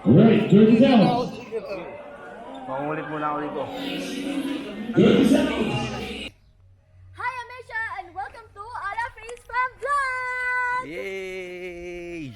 Alright, 30 seconds. Makungulit muna ako dito. 30 seconds. Hi, I'm Misha, and welcome to Ala Face from Vlog! Yay!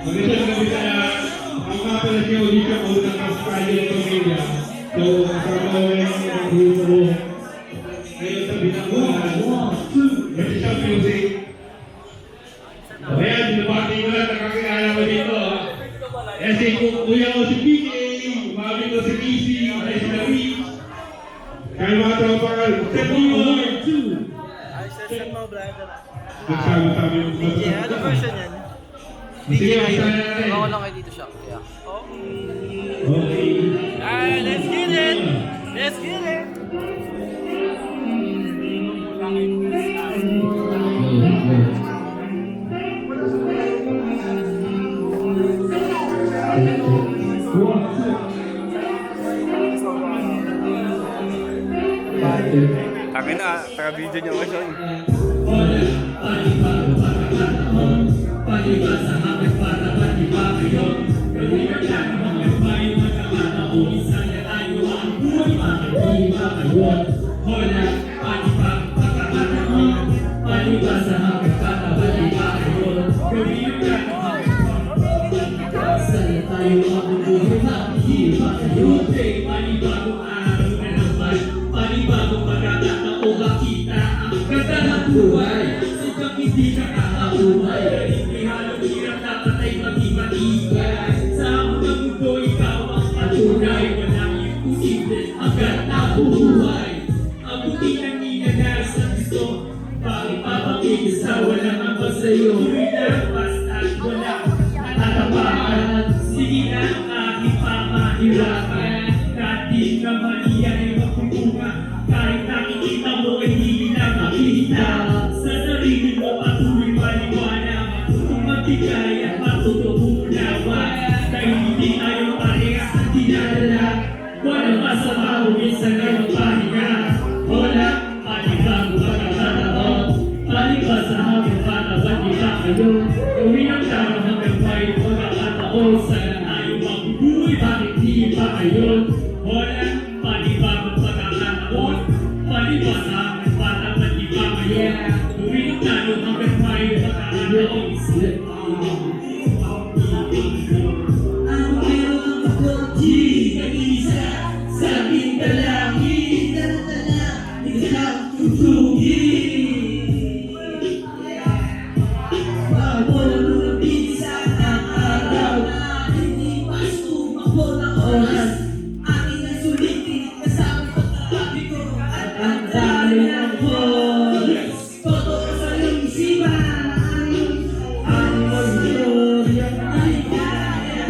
Magandang gabi sa ang mga pala si Odisha o ng Australia ng Pamilya. So, kasama ko yung grupo ko. Ngayon sa Binangunan, Marisha Music. Ayan, sinabati ko lang, nakakilala ko dito. Eh, si kuya ko si PJ, umami ko si Casey, ay si David. Kaya mga tropa ka, step forward, 2. Ay, session mo, brother. Nagsama-sama yung DJ, ano version yan? Sige, masaya na rin. Ako lang kayo dito siya. Kaya. Oh. Okay. Alright, let's get it! Let's get it! Akin na, taga-video niyo ko siya. Buhay, sadyang hindi nakakabuhay. Hindi halong hirap dapat ay mag-iba-ibay. Sa unang mundo, ikaw ang patunay. Walang imposible hanggat nabubuhay. Ang buti ng inanas sa gusto, bakit papakita sa walang amba sa'yo? Tuloy na, basta't wala natatapakan. Sige na ang aking pamahirapan. Kahit na mali ay magpupunga. Kahit nakikita mo ay hindi na makita. Sa sarili mo patuloy maliwanag. Matutong magbigay at matutong umunawa. Dahil hindi tayo parehas na dinadala. Walang masama o minsan ay magpahinga. Wala, panibago pagkakataon. Paniba sa hanggang patawan, di ba kayo? Gawin ang tama hanggang may pagkakataon. Sana tayo mabubuhay, bakit di ba kayo? Wala, panibagong pagkakataon. Paniba sa hanggang patawan, di ba kayo? Gawin ang tama hanggang may pagkakataon. Ano meron ang pagkakji? Nag-isa sa aking dalangin. Dala-dala, ikaw tutugin. Walang lumapit sa ang araw na hindi mas tumakbo ng oras. Aking ang sulitin kasama pagkakabi ko at ang dami ng oras. Totoo sa iyong isipan, ang istorya ay kaya.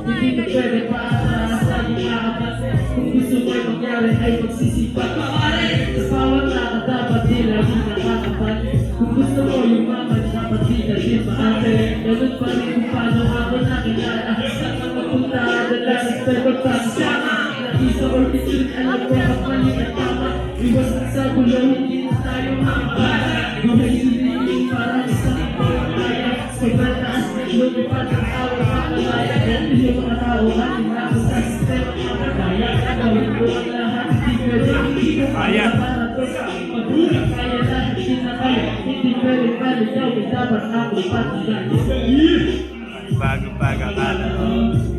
Hindi na pwede para sa ginagawa. Kung gusto mo'y mangyari ay magsisipat pa pare. Sa bawat lakad dapat di lagi nakakapat. Kung gusto mo yung dapat di na din maate. Ganun pa rin kung paano ako nakilala. Sa mga punta, dalalas na pagpagsama. Nakisa or tituloy, alam ko ang mali at tama. Iwas na sa gulo, hindi na tayo makabala. Gawin sililing para sa pagkakaya. Sobrang taas na lumipat ang awa sa kalaya. Ganun yung mga tao, ating ako sa sistema makakaya. Gawin ko ang lahat, hindi pwede, hindi ko kaya. Para to sa magulang, kaya lahat, hindi na kaya. Hindi pwede, gawin dapat ako patigan. Bago-bago akala ko.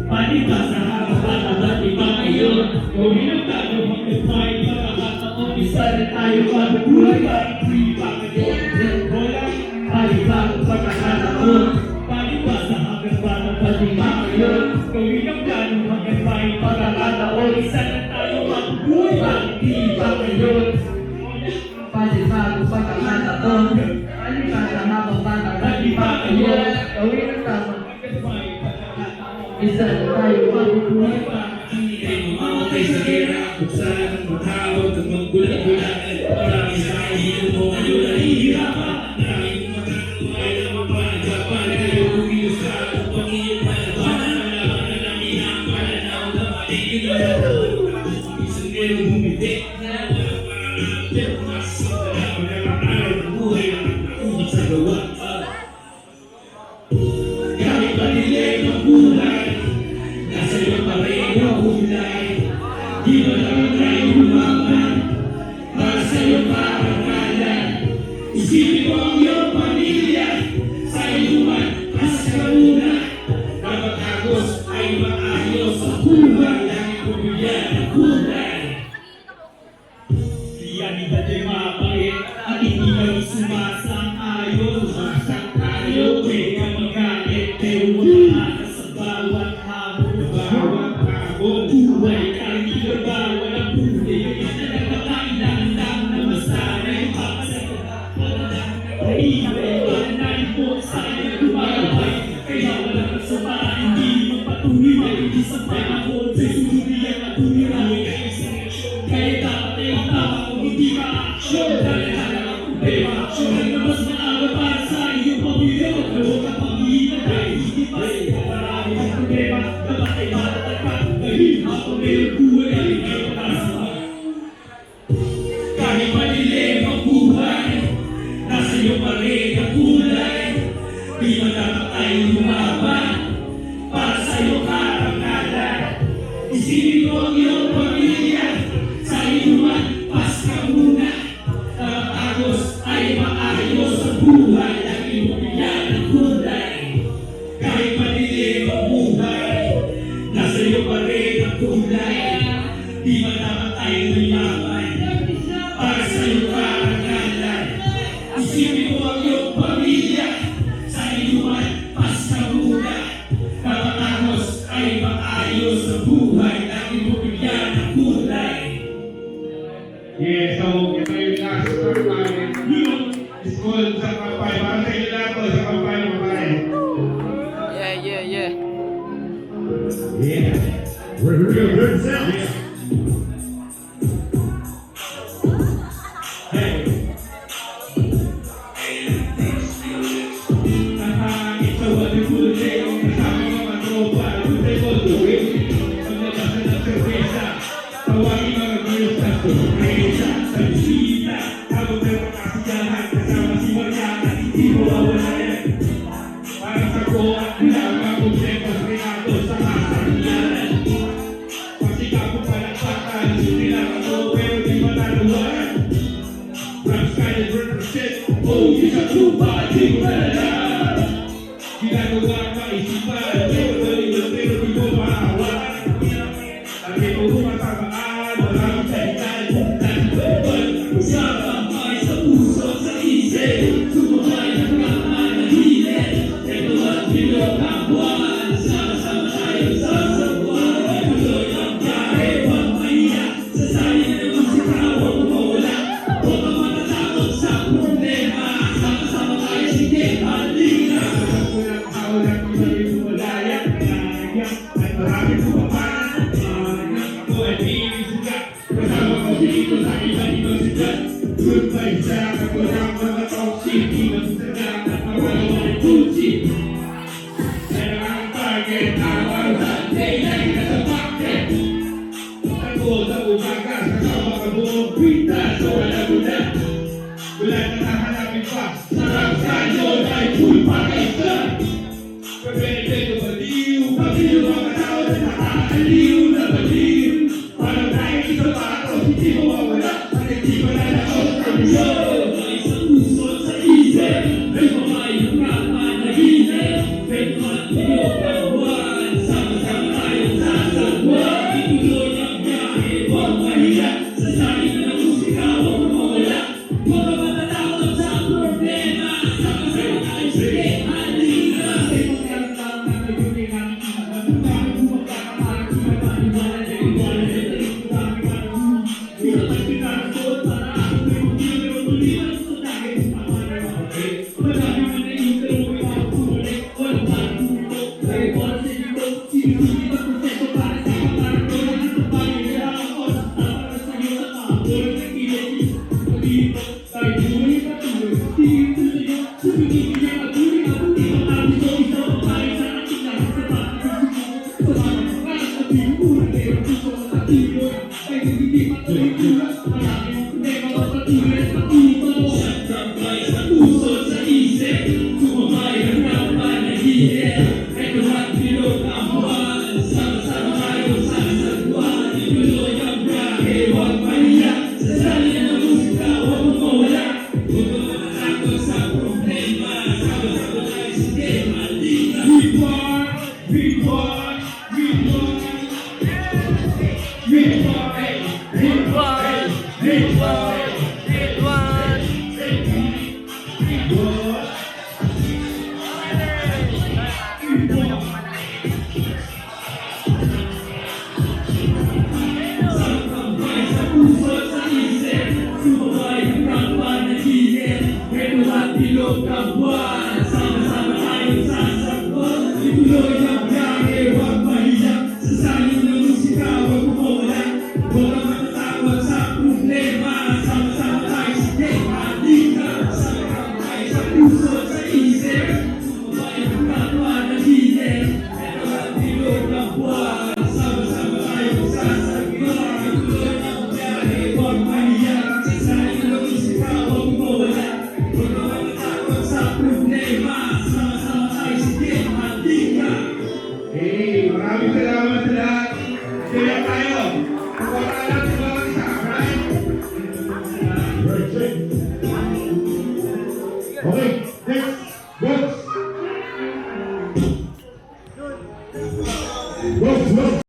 Palibasa ako para iba ngayon. Gawin ang tayo magkasay para kataon. Isa rin tayo mabubuhay. Free pa ngayon. Palibago pagkakataon. Palibasa hanggang para palima ngayon. Gawin ang tayo magkasay para kataon. Isa rin tayo mabubuhay. Free pa ngayon. Palibago pagkakataon. Palibasa habang bata palima ngayon. Gawin ang tayo isa na tayo mabubuhay pa. Hindi kayo mamamatay sa gera. Kung saan matawag at maggulat-gulat. Maraming tayo dito mo kayo nahihirapan. Maraming magkakawa ay naman pa nagpapan. Kayo kumilos sa upang iyong palabanan. Malaman na namin ang pananaw na maligid na isang merong bumiti. Walang parang pero mas sa dalaman na araw ng buhay na nakuha sa gawa. Kahit panilig ang buhay, nasa iyo pa rin ang hulay. Di ba naman tayo lumaban, para sa iyo marangalan. Isipin mo ang iyong pamilya, sa iyo man mas kauna. Dapat agos ay maayos sa buhay, ang ibubigyan ng kulay. Iyan ay mapait at hindi kami sumasang-ayon. Sumasang-ayon, pwede ka magalit, pero wala ka sa bawat habon. Bawat habon, Buhay ka, hindi ka ba walang buhay? Na nagpapailangan lang na masanay. Papasagot ka, wala lang nagkaibay. Wala na ipot sa kanya lumabay. Kaya wala ka sa bahay, hindi magpatuloy. Magiging sa panahon, sa sumuli ang natuloy. Kaya dapat ay tama kung hindi ka aksyon. Dahil halaga ang problema, aksyon ay na mas maaga para sa iyong pamilya. Magkaroon ka pag-iingat dahil hindi pa sila marami ang problema. Dapat ay matatag ka, dahil ako mayroong buhay ay may pagkasama. Kahit malilim ang buhay, nasa iyo pa rin ang kulay. Di ba dapat tayo lumaban para sa iyong karangalan? Isipin mo ang iyong pamilya, sa iyo man, pas ka muna. Dapat agos ay maayos sa buhay, ang iyong bigyan ng kulay. Kahit madilim ang buhay, nasa iyo pa rin ang kulay. Di ba dapat tayo lumaban para sa iyong karangalan? Isipin mo ang iyong pamilya, sa iyo man, pas ka muna. Dapat agos ay maayos sa buhay, ang iyong bigyan ng kulay. yeah, so ito yung last part namin. School sa Kampay. Para sa inyo lahat to, sa Kampay ng Kampay. Yeah. Yeah. We're real good sound. Yeah. Hey. Ito ang kulay. Kasama mga tropa. Kulay ko tuwing. Paglabas ng sorpresa. Tawagin mga girls na sorpresa. Sa bisita. Habang may makasiyahan. Kasama si Maria at hindi mo mawala yan. Para sa ko at bilang kung siyempre Renato sa kasahiyanan. Pasika ko palakpakan. Sinilang ako pero di matatawaran. Rams kaya represent. Oh, di sa lupa, di ko nalalaan. Ginagawa ang kaisipan. Pero galing pero di ko maawakan. Sabi ko kumatabaan. Maraming sahitan. Nagpapal. Usapa ay sa puso sa isip. Sumabay ng kamanahilin. Ito ang bilog ang buwan. Sama-sama tayo sa sabuan. Ituloy ang biyahe. Huwag mahiya. Sasali na naman si Kao. Huwag mawala. Huwag kang matatakot sa problema. Sama-sama tayo sige. Halina. Walang kawalan ko sa iyong malaya. Nangyang at maraming kumapanan. Ako ay pinisugat. Kasama ko dito sa iba't ibang sigat. Goodbye sa kagulang mga toxic. Di magsasagat at mawalan ng bullshit. Dahil nakahanapin pa. Sarap tayo ay full package. Pwede baliw, baliw ang tao na nakakaliw na baliw. Parang tayo isa pa ako, hindi mawawala. At hindi pa na ako sa iyo. May sa puso sa isip, may mamay ng kapanahimik. May matulog ang buwan, sama-sama tayong sasagwa. Ituloy ang biyahe, huwag mahiya. Sa saling ng musika, huwag mawala. Huwag ka matatakot sa problema. Sama-sama tayo, sige, halina. May magkaroon na nagiging ang inaman. Huwag ka kapag pinapaniwala na iwala na rin. Dami ka na Hindi ka pinarasot para ako may magiging tulipan sa dahil sa panawakin. Marami man na intro, ikaw pulit. Walang patuto, may bola sa dito. Sinusunod ang proseso para sa pangarap ko. Lahat ng pamilya ang oras para sa iyo at makapulog ng kilig. Dito, tayo buhay patuloy. Dito sa iyo, sumigil niya patuloy. At hindi mo natin ito isa o tayo sa ating lahat sa patuloy. Sa mga pangarap at binubuhay, pero gusto ko sa tiboy. Ay hindi matuloy-tuloy. Maraming problema magpatuloy at patuloy. Sakrapay sa puso sa isip. Sumabay ang kapanahimik. Ito at bilog ang buwan. Sama-sama tayo sa sagwan. Ituloy ang biyahe, huwag mahiya. Sa salin ng musika, huwag mawala. Huwag ka matatakot sa problema. Sama-sama tayo, sige, halina. We want, we want, we want. We want, we want, we want. Ridwan! Sakrapay sa puso sa isip. Sumabay ang kapanahimik. Ito at bilog ang buwan. Sama-sama tayong sasakot. Ituloy ang biyahe, huwag mahiya. Sa saling ng musika, huwag mawala. Huwag ka matatakot sa problema. Sama-sama tayo, sige, halika. Sakrapay sa puso sa isip. Sumabay ang kapanahimik. Ito at bilog ang buwan. Sama-sama tayong sasakot. Ituloy ang biyahe, huwag mahiya. Sa saling ng musika, huwag mawala. Huwag ka matatakot sa problema. Sama-sama tayo, sige, halika. Hey, maraming salamat sa lahat. Kaya tayo. Wala natin bawat isa, right? Okay, next. Box. Box, box.